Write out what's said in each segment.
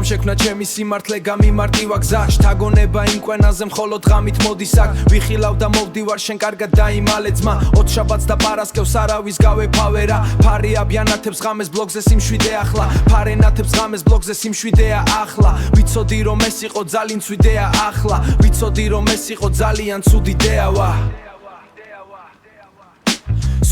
სიტყვამ შექმნა ჩემი სიმართლე გამიმარტივა გზა შთაგონება იმ კვენაზე მხოლოდ ღამით მოდის აქ ვიხილავ და მოვდივარ შენ კარგად დაიმალე ძმა ოთხშაბათს და პარასკევს არავის გავეფავერა ფარი აბიანათებს ღამეს ბლოგზე სიმშვიდე ახლა ფარენათებს ღამეს ბლოგზე სიმშვიდეა ახლა ვიცოდი რომ ეს იყო ძალიან ცუდია ახლა ვიცოდი რომ ეს იყო ძალიან ცუდი დეავა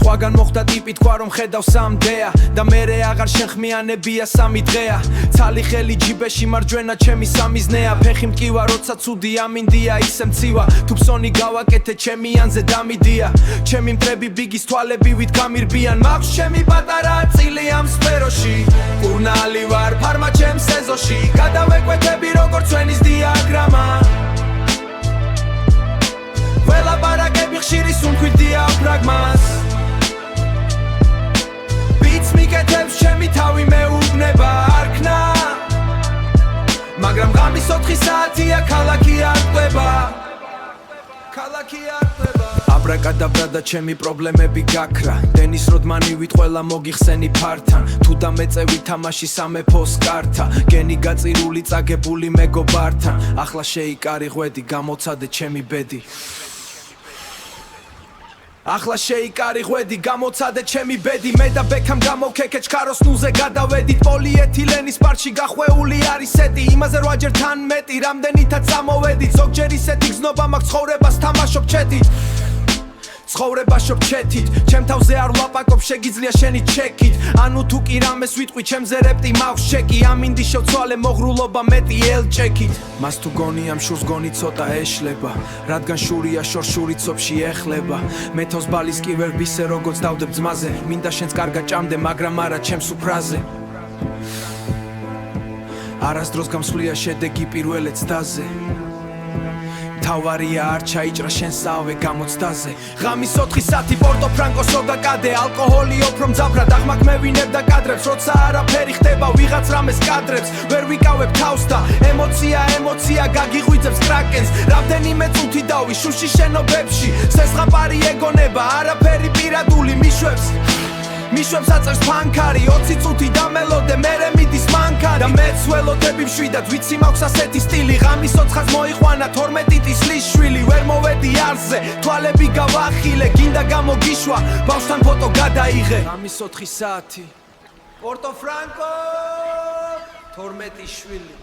სხვაგან მოხდა ტიპი თქვა რომ ხედავ სამდეა და მერე აღარ შენხმიანებია სამი დღეა ცალი ხელი ჯიბეში მარჯვენა ჩემი სამიზნეა ფეხი მტკივა როცა ცუდი ამინდია ისე მცივა თუ ფსონი გავაკეთე ჩემი ანზე დამიდია ჩემი მტრები ბიგის თვალები ვით გამირბიან მაქვს ჩემი პატარა წილი ამ სფეროში კურნალი ვარ ფარმა ჩემს ეზოში გადავეკვეთები როგორც ჩვენის დიაგრამა ყველა პარაგები ხშირი სუნთქვით დიაფრაგმას მიკეთებს ჩემი თავი მეუბნება არქნა მაგრამ ღამის 4 საათია ქალაქი არკვება აბრაკადაბრა და ჩემი პრობლემები გაქრა დენის როდმანივით ყველა მოგიხსენი ფართან თუ დამეწევი თამაში სამეფოს კარტა გენი გაწირული წაგებული მეგობართან ახლა შეიკარი ღვედი გამოცადე ჩემი ბედი ახლა შეიკარი ღვედი გამოცადე ჩემი ბედი მე და ბექამ გამოვქეკე ჩქაროს ნუზე გადავედით პოლიეთილენის პარკში გახვეული არის ეტი იმაზე 8ჯერ თან მეტი რამდენითაც წამოვედით ზოგჯერ ისეთი გზნობა მაქვს ცხოვრებას თამაშობ ჩეთით ცხოვრება შობჩეთით ჩემ თავზე არ ვლაპაკობ შეგიძლია შენი ჩეკით ანუ თუ კი რამეს ვიტყვი ჩემზე რეპტი მაქვს ჩეკი ამინდი შევცვალე მოღრულობა მეტი ელჭეკით მას თუ გონი ამ შურს გონი ცოტა ეშლება რადგან შურია შორშური ცოფში ეხლება მე თავს ბალის კი ვერ ვისე როგორც დავდებ ძმაზე მინდა შენს კარგად ჭამდე მაგრამ არა ჩემს უფრაზე არასდროს გამსვლია შედეგი პირველ ეცდაზე თავარია არ ჩაიჭრა შენსავე გამოცდაზე ღამის 4 საათი პორტო ფრანკო სოდა კადე ალკოჰოლი ოქრო მძაფრად აღმაკ მევინებ და კადრებს როცა არაფერი ხდება ვიღაც რამეს კადრებს ვერ ვიკავებ თავს და ემოცია გაგიღვიძებს კრაკენს რამდენიმე წუთი დავი შუში შენობებში სესღაპარი ეგონება არაფერი პირადული მიშვებს აწევს ფანქარი 20 წუთი დამელოდე მერე მიდის მანქარი და მეც ველოდები მშვიდად ვიცი მაქვს ასეთი სტილი ღამის 4-ს მოიყვანა 12 წლის შვილი ვერ მოვედი არზე თვალები გავახილე გინდა გამოგიშვა ბავშვთან ფოტო გადაიღე ღამის 4 საათი პორტო ფრანკო 12 შვილი